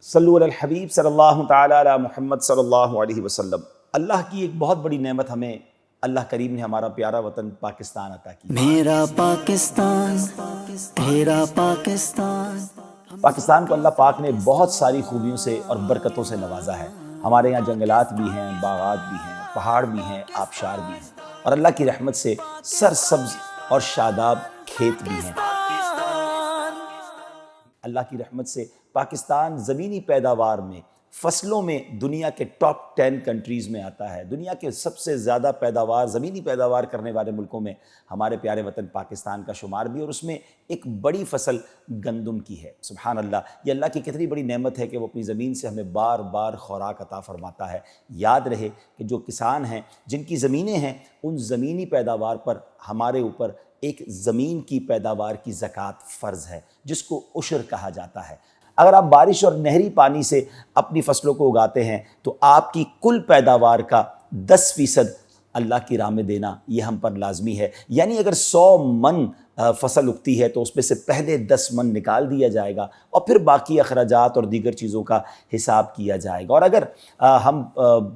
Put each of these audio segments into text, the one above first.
صلو علی الحبیب صلی اللہ تعالیٰ علی محمد صلی اللہ علیہ وسلم۔ اللہ کی ایک بہت بڑی نعمت ہمیں اللہ کریم نے ہمارا پیارا وطن پاکستان عطا کی۔ میرا پاکستان تیرا پاکستان۔ پاکستان کو اللہ پاک نے بہت ساری خوبیوں سے اور برکتوں سے نوازا ہے۔ ہمارے یہاں جنگلات بھی ہیں، باغات بھی ہیں، پہاڑ بھی ہیں، آبشار بھی ہیں، اور اللہ کی رحمت سے سرسبز اور شاداب کھیت بھی ہیں۔ اللہ کی رحمت سے پاکستان زمینی پیداوار میں، فصلوں میں دنیا کے ٹاپ 10 کنٹریز میں آتا ہے۔ دنیا کے سب سے زیادہ پیداوار، زمینی پیداوار کرنے والے ملکوں میں ہمارے پیارے وطن پاکستان کا شمار بھی، اور اس میں ایک بڑی فصل گندم کی ہے۔ سبحان اللہ، یہ اللہ کی کتنی بڑی نعمت ہے کہ وہ اپنی زمین سے ہمیں بار بار خوراک عطا فرماتا ہے۔ یاد رہے کہ جو کسان ہیں، جن کی زمینیں ہیں، ان زمینی پیداوار پر ہمارے اوپر ایک زمین کی پیداوار کی زکوٰۃ فرض ہے، جس کو عشر کہا جاتا ہے۔ اگر آپ بارش اور نہری پانی سے اپنی فصلوں کو اگاتے ہیں تو آپ کی کل پیداوار کا 10% اللہ کی راہ میں دینا یہ ہم پر لازمی ہے۔ یعنی اگر 100 من فصل اگتی ہے تو اس میں سے پہلے 10 من نکال دیا جائے گا، اور پھر باقی اخراجات اور دیگر چیزوں کا حساب کیا جائے گا۔ اور اگر ہم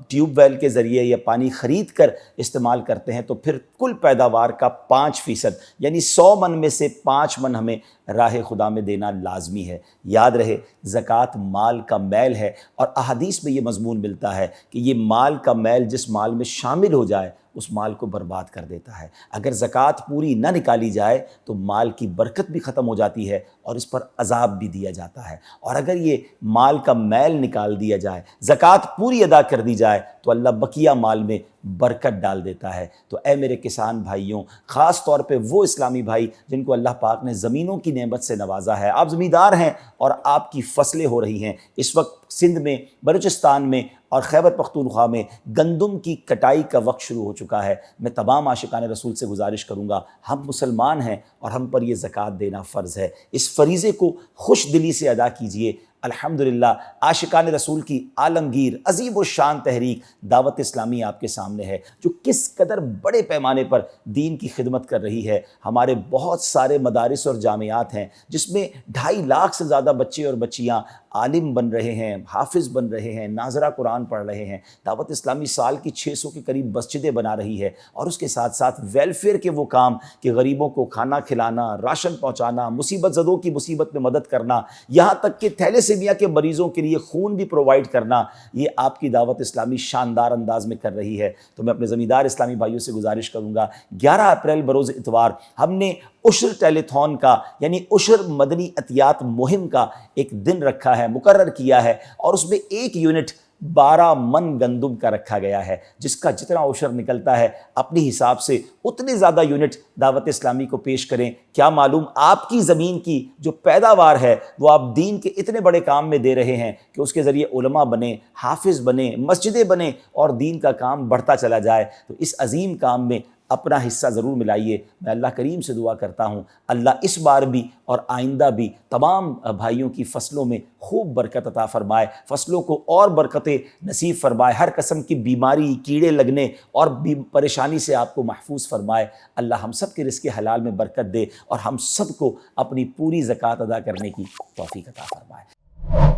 ٹیوب ویل کے ذریعے یا پانی خرید کر استعمال کرتے ہیں تو پھر کل پیداوار کا 5%، یعنی 100 من میں سے 5 من ہمیں راہ خدا میں دینا لازمی ہے۔ یاد رہے، زکوٰۃ مال کا میل ہے، اور احادیث میں یہ مضمون ملتا ہے کہ یہ مال کا میل جس مال میں شامل ہو جائے اس مال کو برباد کر دیتا ہے۔ اگر زکوٰۃ پوری نہ نکالی جائے تو مال کی برکت بھی ختم ہو جاتی ہے اور اس پر عذاب بھی دیا جاتا ہے، اور اگر یہ مال کا میل نکال دیا جائے، زکوٰۃ پوری ادا کر دی جائے، تو اللہ بقیہ مال میں برکت ڈال دیتا ہے۔ تو اے میرے کسان بھائیوں، خاص طور پہ وہ اسلامی بھائی جن کو اللہ پاک نے زمینوں کی نعمت سے نوازا ہے، آپ زمیندار ہیں اور آپ کی فصلیں ہو رہی ہیں، اس وقت سندھ میں، بلوچستان میں اور خیبر پختونخوا میں گندم کی کٹائی کا وقت شروع ہو چکا ہے۔ میں تمام عاشقان رسول سے گزارش کروں گا، ہم مسلمان ہیں اور ہم پر یہ زکوٰۃ دینا فرض ہے۔ اس فریضے کو خوش دلی سے ادا کیجئے۔ الحمدللہ، عاشقان رسول کی عالمگیر عظیم و شان تحریک دعوت اسلامی آپ کے سامنے ہے، جو کس قدر بڑے پیمانے پر دین کی خدمت کر رہی ہے۔ ہمارے بہت سارے مدارس اور جامعات ہیں جس میں 2.5 لاکھ سے زیادہ بچے اور بچیاں عالم بن رہے ہیں، حافظ بن رہے ہیں، ناظرہ قرآن پڑھ رہے ہیں۔ دعوت اسلامی سال کی 600 کے قریب مسجدیں بنا رہی ہے، اور اس کے ساتھ ساتھ ویلفیئر کے وہ کام کہ غریبوں کو کھانا کھلانا، راشن پہنچانا، مصیبت زدوں کی مصیبت میں مدد کرنا، یہاں تک کہ تھیلیسیمیا کے مریضوں کے لیے خون بھی پرووائڈ کرنا، یہ آپ کی دعوت اسلامی شاندار انداز میں کر رہی ہے۔ تو میں اپنے زمیندار اسلامی بھائیوں سے گزارش کروں گا، 11 اپریل بروز اتوار ہم نے عشر ٹیلی تھون کا، یعنی عشر مدنی عطیات مہم کا ایک دن رکھا ہے، مقرر کیا ہے، اور اس میں 1 یونٹ 12 من گندم کا رکھا گیا ہے، جس کا جتنا عشر نکلتا ہے اپنی حساب سے اتنے زیادہ یونٹ دعوت اسلامی کو پیش کریں۔ کیا معلوم آپ کی زمین کی جو پیداوار ہے وہ آپ دین کے اتنے بڑے کام میں دے رہے ہیں کہ اس کے ذریعے علماء بنے، حافظ بنے، مسجدیں بنے، اور دین کا کام بڑھتا چلا جائے۔ تو اس عظیم کام میں اپنا حصہ ضرور ملائیے۔ میں اللہ کریم سے دعا کرتا ہوں اللہ اس بار بھی اور آئندہ بھی تمام بھائیوں کی فصلوں میں خوب برکت عطا فرمائے، فصلوں کو اور برکتیں نصیب فرمائے، ہر قسم کی بیماری، کیڑے لگنے اور پریشانی سے آپ کو محفوظ فرمائے۔ اللہ ہم سب کے رزق حلال میں برکت دے اور ہم سب کو اپنی پوری زکوٰۃ ادا کرنے کی توفیق عطا فرمائے۔